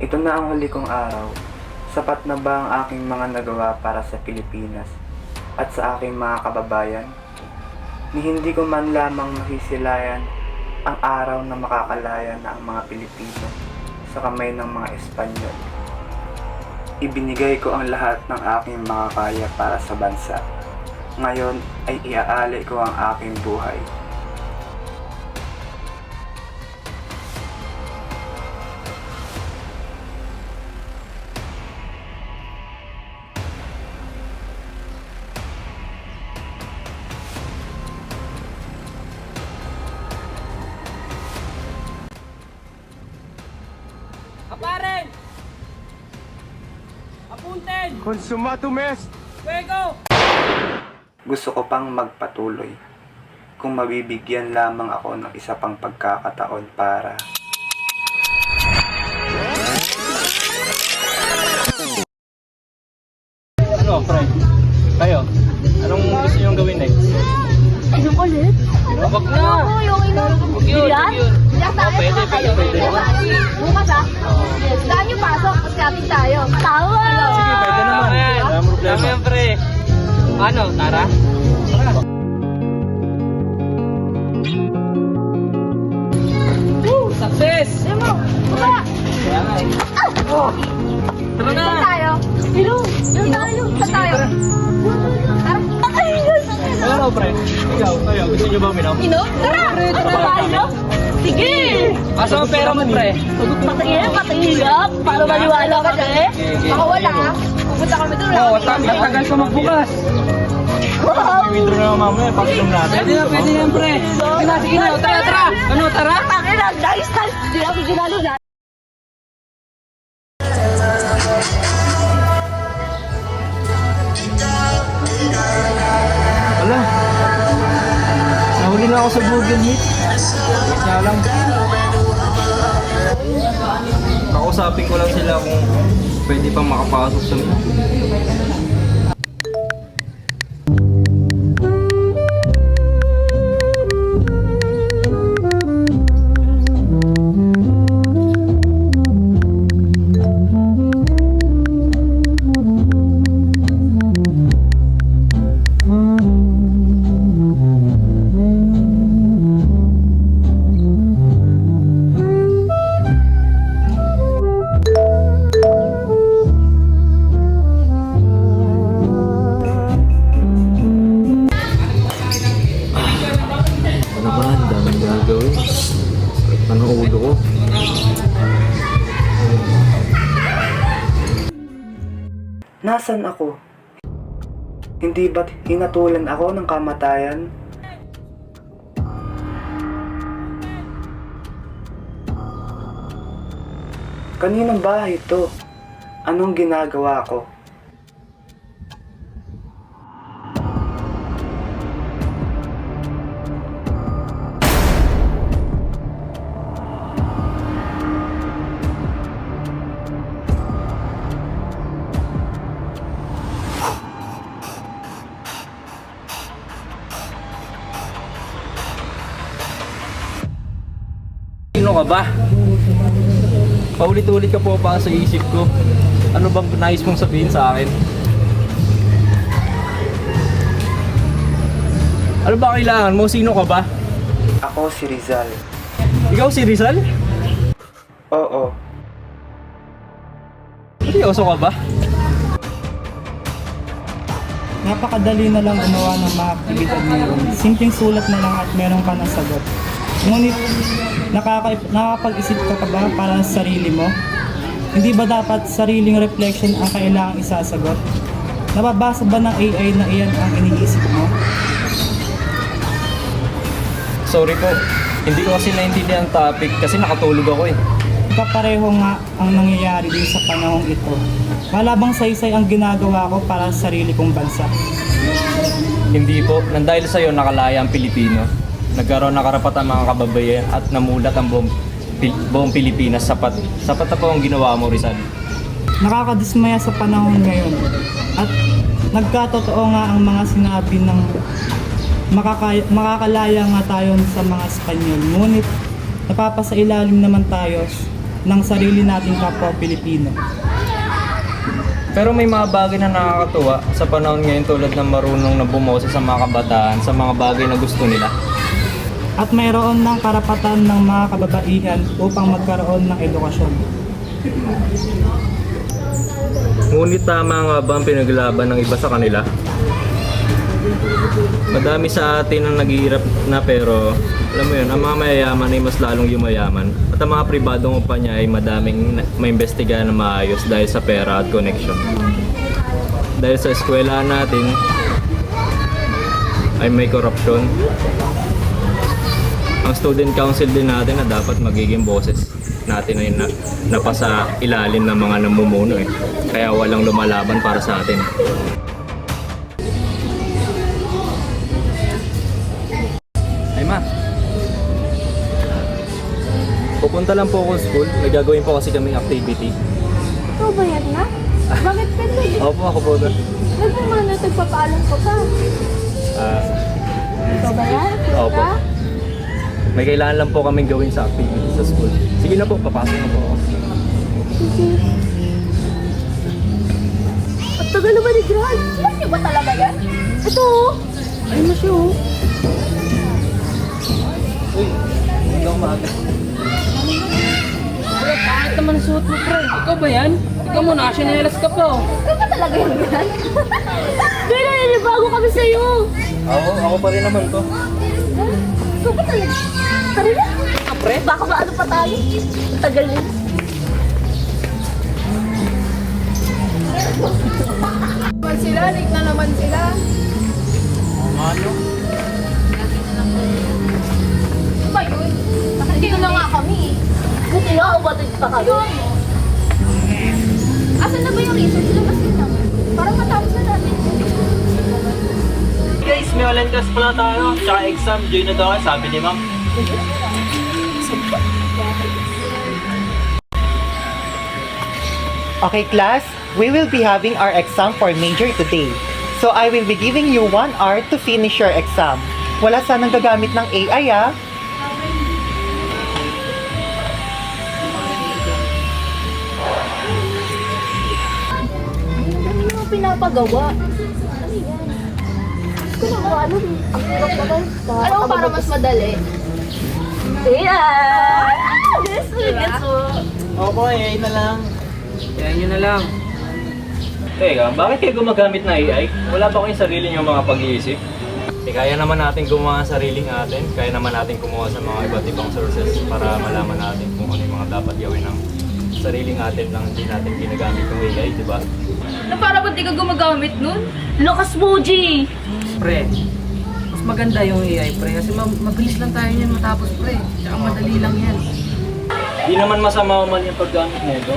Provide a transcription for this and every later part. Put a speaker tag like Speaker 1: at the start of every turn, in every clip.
Speaker 1: Ito na ang huli kong araw. Sapat na ba ang aking mga nagawa para sa Pilipinas at sa aking mga kababayan? Ni hindi ko man lamang masisilayan ang araw na makakalaya na ang mga Pilipino sa kamay ng mga Espanyol. Ibinigay ko ang lahat ng aking mga kaya para sa bansa. Ngayon ay iaali ko ang aking buhay.
Speaker 2: Kaparen! Apunten!
Speaker 3: Consumato mes!
Speaker 2: Fuego!
Speaker 1: Gusto ko pang magpatuloy kung mabibigyan lamang ako ng isa pang pagkakataon para
Speaker 4: Ano, pre? Kayo? Anong gusto niyong gawin next?
Speaker 5: Yung ulit?
Speaker 4: Wag na!
Speaker 5: Oo, yung inom. Bilan? Bilan tayo.
Speaker 4: Pwede.
Speaker 5: Bukas ah. Saan yung pasok? Mas kapit tayo. Tawa!
Speaker 4: Sige, pwede naman. Walang problema.
Speaker 2: Tama yan, pre. Ano, tara? Success!
Speaker 5: Demo! Buka!
Speaker 4: Kaya nga eh.
Speaker 2: Tara na!
Speaker 5: Saan tayo? Ilong! Ilong tayo! Saan tayo? Tara! Ay, yun!
Speaker 4: Ano, pre? Ikaw, kayo, gusto niyo ba uminom?
Speaker 5: Inom? Tara! Tara ba inom? Sige!
Speaker 2: Asa ang pera mo, pre?
Speaker 5: Patingin para maniwala ka dyan eh. Baka wala ah. Pupunta kami doon.
Speaker 2: Oo, tagal pa magbukas.
Speaker 4: I-withdraw na lang mamaya, pag-inom natin.
Speaker 2: Pwede yan, pre. Sige na, tara! Ano, tara?
Speaker 5: Bakit na? Nice! Hindi ako ginalo na.
Speaker 4: Wala. Nahuli na ako sa Google Meet. Kaya lang. Kausapin ko lang sila kung pwede pang makapasok sa meet. Ano ba? Ang daming gagawin. Ano ulo ko?
Speaker 1: nasan ako? Hindi ba't hinatulan ako ng kamatayan? Kaninong bahay ito? Anong ginagawa ko?
Speaker 4: Sino ka ba? Paulit-ulit ka po pa sa isip ko. Ano bang nais mong sabihin sa akin? Ano ba kailangan mo? Sino ka ba?
Speaker 1: Ako si Rizal.
Speaker 4: Ikaw si Rizal?
Speaker 1: Oo.
Speaker 4: Seryoso ka ba?
Speaker 6: Napakadali na lang gumawa ng mga aktibidad ngayon. Simpleng sulat na lang at meron ka ng sagot. Ngunit nakakapag-isip ka pa ba para sa sarili mo? Hindi ba dapat sariling reflection ang kailangang isasagot? Nababasa ba ng AI na iyan ang iniisip mo?
Speaker 4: Sorry po. Hindi ko kasi naintindihan ang topic kasi nakatulog ako eh.
Speaker 6: Kapareho nga ang nangyayari din sa panahong ito. Wala bang saysay ang ginagawa ko para sa sarili kong bansa?
Speaker 4: Hindi po. Nang dahil sa'yo nakalaya ang Pilipino. Nagkaroon ng karapatan mga kababayan at namulat ang buong Pilipinas. Sapat na po ang ginawa mo, Rizal.
Speaker 6: Nakakadismaya sa panahon ngayon. At nagkatotoo nga ang mga sinabi ng makakalaya nga tayo sa mga Espanyol. Ngunit napapasailalim naman tayo ng sarili nating kapwa Pilipino.
Speaker 4: Pero may mga bagay na nakakatuwa sa panahon ngayon tulad ng marunong na bumoses sa mga kabataan sa mga bagay na gusto nila.
Speaker 6: At mayroon ng karapatan ng mga kababaihan upang magkaroon ng edukasyon.
Speaker 4: Ngunit tama nga ba ang pinaglaban ng iba sa kanila? Madami sa atin ang naghihirap na pero alam mo yun, ang mga mayayaman ay mas lalong yumayaman at ang mga pribadong kumpanya ay madaming maimbestigahan na maayos dahil sa pera at connection. Dahil sa eskwelahan natin ay may korupsyon. Ang student council din natin na dapat magiging boses natin ay napasa ilalim ng mga namumuno eh. Kaya walang lumalaban para sa atin. Ay ma, pupunta lang po ako sa school. May gagawin po kasi kaming activity.
Speaker 5: Ikaw ba yan na? Bakit ka nag-
Speaker 4: Opo, ako po doon.
Speaker 5: Ba't mo man nagpapaalam ko pa? Ikaw ba yan?
Speaker 4: Opo.
Speaker 5: Ka?
Speaker 4: May kailangan lang po kaming gawin sa activity sa school. Sige na po, papasok na po ako.
Speaker 5: Sige. At tagal naman ni Grant. Sinabi niyo ba talaga yan? Ito oh. Ay mo siya oh.
Speaker 4: Uy, hanggang maaga.
Speaker 2: Wala, pangit naman ang suot mo, pre. Ikaw ba yan? Ikaw mo, nakasinelas ka pa, oh.
Speaker 5: Ikaw ba talaga yan, Grant? Kaya naninibago kami sa'yo.
Speaker 4: Ako pa rin naman to.
Speaker 5: Ikaw ba talaga? Tara na. Pre, baka maano pa tayo. Tagal yun.
Speaker 3: naman sila, late na naman sila.
Speaker 2: Ano?
Speaker 5: Ano ba yun? Nakandito na nga kami eh. Buti nga, umatid pa kayo. Asan na ba yung research? Labas din lang. Parang matapos na natin.
Speaker 4: Guys, may online class pala tayo. Tsaka exam, join na daw kayo, sabi ni ma'am.
Speaker 7: Okay class, we will be having our exam for major today. So I will be giving you 1 hour to finish your exam. Wala sanang gagamit ng AI ah.
Speaker 5: Ang dami naman pinapagawa. Ano yan? Hindi ko na ano. Ang hirap naman. Alam mo, para mas madali. Ayan! Guess mo.
Speaker 4: Opo, AI na lang.
Speaker 2: Kaya nyo na lang.
Speaker 4: Teka, bakit kayo gumagamit na AI? Wala ba kayong sarili niyong mga pag-iisip? Kaya naman natin gumawa ng sariling atin, kaya naman natin kumuha sa mga iba't ibang sources para malaman natin kung ano yung mga dapat gawin ng sariling atin lang hindi natin ginagamit yung AI, di ba?
Speaker 3: Na para ba't di ka gumagamit nun?
Speaker 5: Lakas mo, G!
Speaker 2: Pre, mas maganda yung AI, pre. Kasi mabilis lang tayo yan matapos, pre. Tsaka madali lang yan.
Speaker 4: Di naman masama man yung paggamit nito.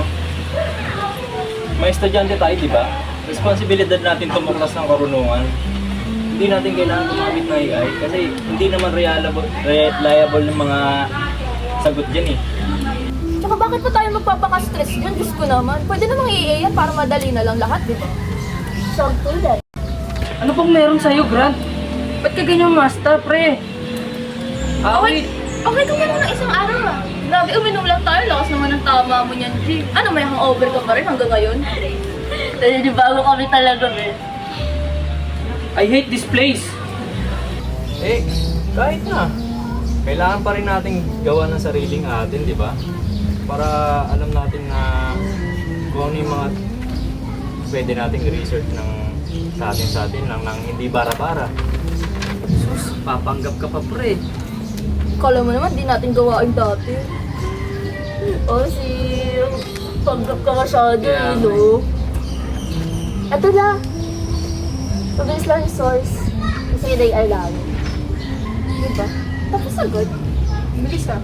Speaker 4: May estudyante tayo, di ba? Responsibilidad natin tumuklas ng karunungan. Hindi natin kailangan gumamit ng AI kasi hindi naman reliable ng mga sagot dyan eh.
Speaker 5: Tsaka bakit pa tayo magpapaka-stress dyan? Diyos ko naman. Pwede namang i-AI yan para madali na lang lahat, di ba? Sagtulan.
Speaker 2: Ano pong meron sa'yo, Grant? Ba't ka ganyan master, pre?
Speaker 5: Okay, okay ka meron ng isang araw ah. Grabe, uminom lang tayo. Lakas naman ang tama mo niyan, G. Ano, may hangover ka pa rin hanggang ngayon? Di bago kami talaga, eh.
Speaker 2: I hate this place.
Speaker 4: Eh, kahit na. Kailangan pa rin nating gawa ng sariling atin, di ba? Para alam natin na kung ano yung mga pwede nating i-research ng sa atin lang nang hindi bara-bara.
Speaker 2: Sus, papanggap ka pa, pre.
Speaker 5: Kala mo naman, di natin gawain dati. Oh, panggap ka masyado,
Speaker 2: Yeah.
Speaker 5: no? Eto na. Pabilis lang yung source. Kasi they are lang. Diba? Tapos agad.
Speaker 3: Bilis ah.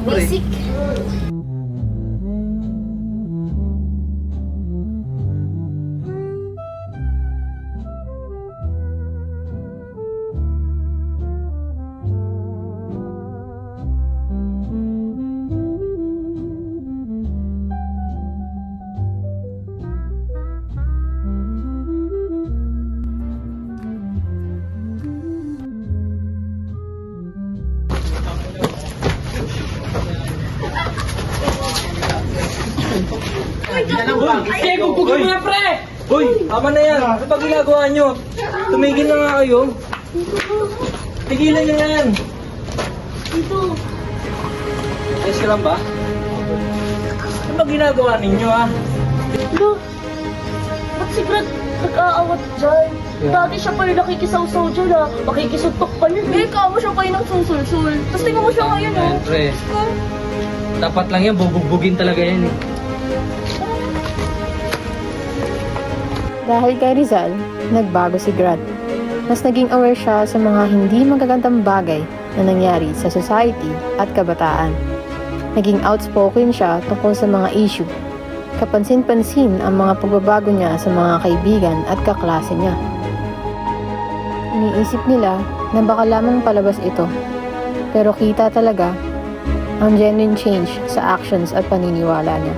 Speaker 5: Basic.
Speaker 4: Eh, bubugin mo yan, pre! Uy, tama na yan. Ano ba ginagawa nyo? Tumigil na nga kayo. Tigilan nyo yan.
Speaker 5: Dito.
Speaker 4: Ayos ka lang ba? Ano ba ginagawa ninyo, ha?
Speaker 5: Ano? Ba't si Grant nag-aawat dyan? Dati siya pa yung nakikisaw-saw dyan ah. Makikisuntok pa yun. Eh, kamo siya kayo ng susul-sul. Tapos tingnan mo siya ngayon oh.
Speaker 4: Pre, dapat lang yan. Bubugbugin talaga yan eh.
Speaker 8: Dahil kay Rizal, nagbago si Grant. Mas naging aware siya sa mga hindi magagandang bagay na nangyari sa society at kabataan. Naging outspoken siya tungkol sa mga issue. Kapansin-pansin ang mga pagbabago niya sa mga kaibigan at kaklase niya. Iniisip nila na baka lamang palabas ito. Pero kita talaga ang genuine change sa actions at paniniwala niya.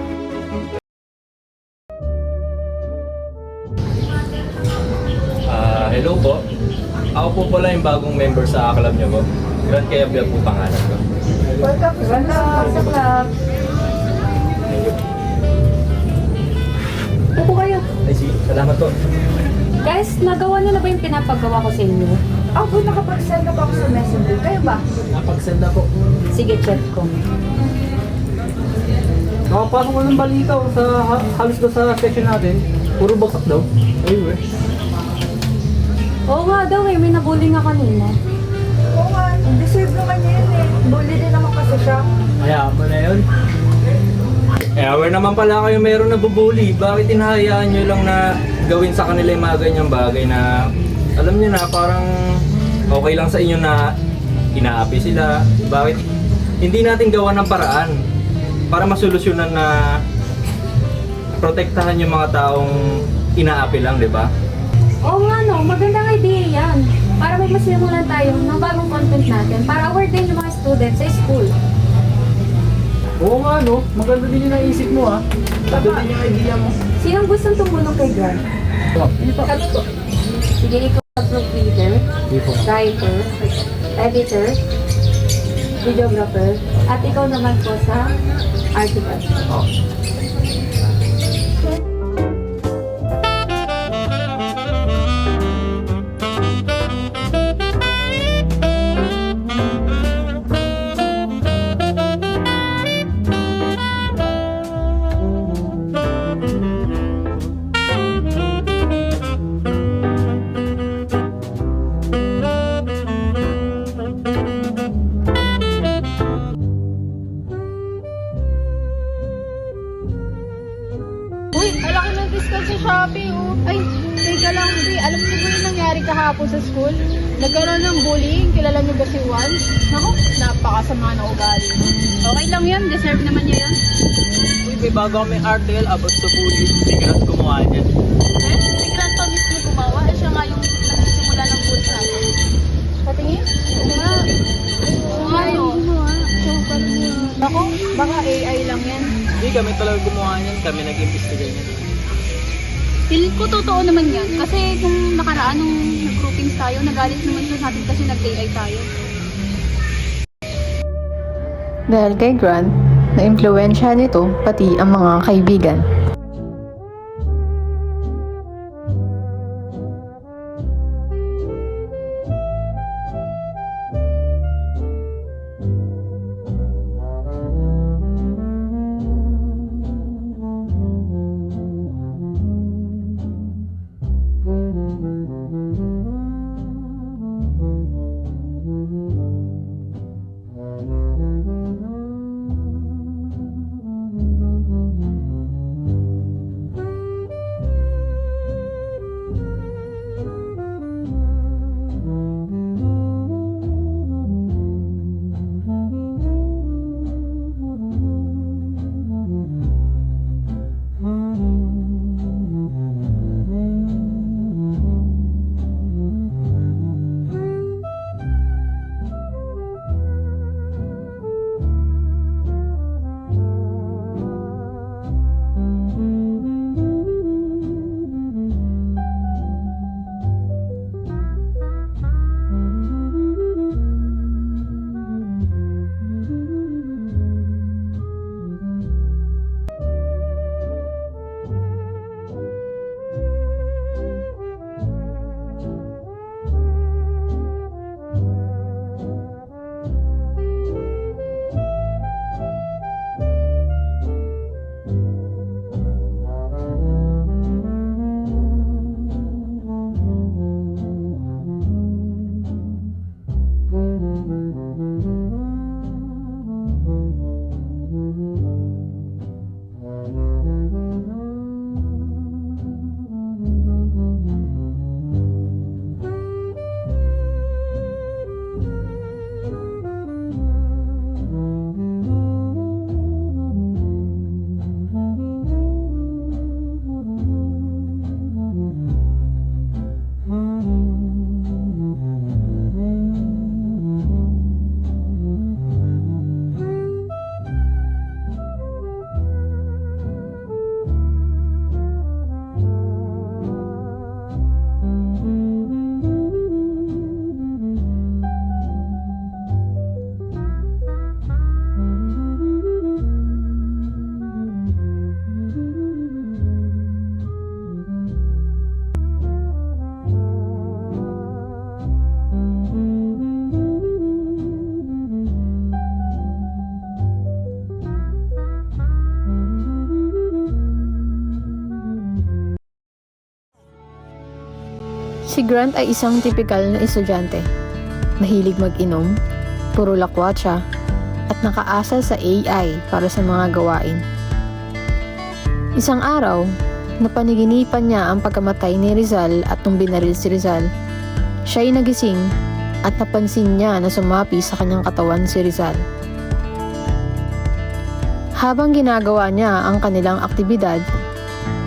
Speaker 4: Hello po. Ako po pala yung bagong member sa club nyo po. Grant Kaya Vlog po pangalan ko.
Speaker 8: Welcome sa club!
Speaker 5: Upo kayo.
Speaker 4: Ay, salamat po.
Speaker 8: Guys, nagawa niyo na ba yung pinapagawa ko sa inyo?
Speaker 3: Ako, nakapag-send na ba ako sa messenger? Kayo ba?
Speaker 4: Napag-send na po.
Speaker 8: Sige, check ko.
Speaker 4: Nakapasok ko ng balita sa halos ko sa section natin. Puro bagsak daw. Ayun eh.
Speaker 8: Oo nga daw may nabully nga kanina.
Speaker 3: Oo nga, deserve naman niya yun eh. Bully din naman kasi siya.
Speaker 4: Kaya mo na yun. Eh, aware naman pala kayo meron na bubuli. Bakit hinahayaan nyo lang na gawin sa kanila yung mga ganyang bagay na alam nyo na parang okay lang sa inyo na inaapi sila. Bakit hindi natin gawa ng paraan para masolusyonan na protektahan yung mga taong inaapi lang, di ba?
Speaker 8: Oo nga no, magandang idea yan. Para may masimulan tayo ng bagong content natin para aware din yung mga students sa school.
Speaker 2: Oo nga, no? Maganda din yung naisip mo, ha? Maganda din yung idea mo.
Speaker 8: Sinong gustong tumulong kay Grant? Kami po. Sige, ikaw ang proofreader, writer, editor, videographer, at ikaw naman po sa article.
Speaker 3: Uy, alaki ng discount sa Shopee oh. Ay, teka lang, Bri. Alam niyo ba yung nangyari kahapon sa school? Nagkaroon ng bullying. Kilala niyo ba si Juan? Naku, napakasama na ugali. Okay lang yan. Deserve naman niya yun.
Speaker 4: Uy, may bago kami article about sa bully. Si Grant gumawa niyan.
Speaker 3: Eh, si Grant pa mismo gumawa. Eh, siya nga yung nagsisimula ng bully natin. Patingin? Oo nga. Oo nga, no? Naku, baka AI lang yan.
Speaker 4: Hindi, kami talaga gumawa niyan. Kami nag-investigate niyan.
Speaker 3: Feeling ko totoo naman yan. Kasi kung nakaraan nung nag-groupings tayo, nagalit naman siya sa atin kasi nag-AI tayo.
Speaker 8: Dahil kay Grant, na-impluwensyahan nito pati ang mga kaibigan. Si Grant ay isang tipikal na estudyante. Mahilig mag-inom, puro lakwatsa, at nakaasa sa AI para sa mga gawain. Isang araw, napaniginipan niya ang pagkamatay ni Rizal at nung binaril si Rizal. Siya ay nagising at napansin niya na sumapi sa kanyang katawan si Rizal. Habang ginagawa niya ang kanilang aktibidad,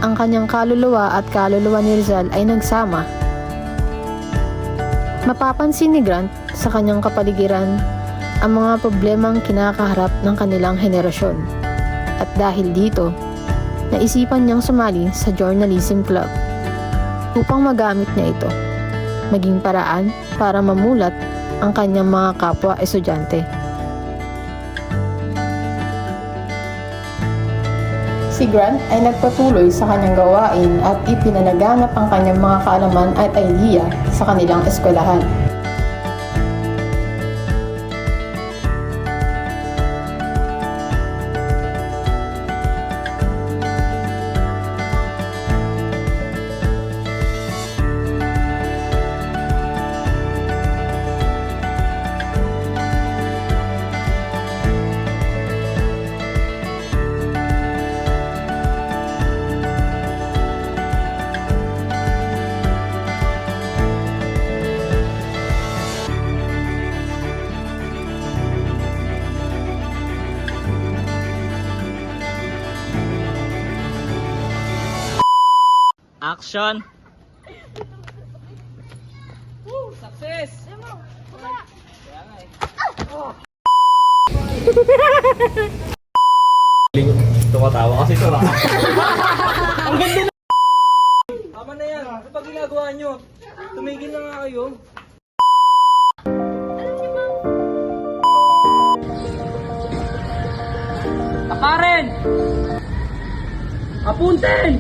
Speaker 8: ang kanyang kaluluwa at kaluluwa ni Rizal ay nagsama. Mapapansin ni Grant sa kanyang kapaligiran ang mga problemang kinakaharap ng kanilang henerasyon. At dahil dito, naisipan niyang sumali sa journalism club upang magamit niya ito, maging paraan para mamulat ang kanyang mga kapwa estudyante. Si Grant ay nagpatuloy sa kanyang gawain at ipinalaganap ang kanyang mga kaalaman at idea sa kanilang eskwelahan.
Speaker 2: Action!
Speaker 4: Tumatawa kasi ito lang. Ang ganda na! Tama na yan. Ano pa ginagawa nyo? Tumigil na nga kayo.
Speaker 2: Takarin! Apuntin!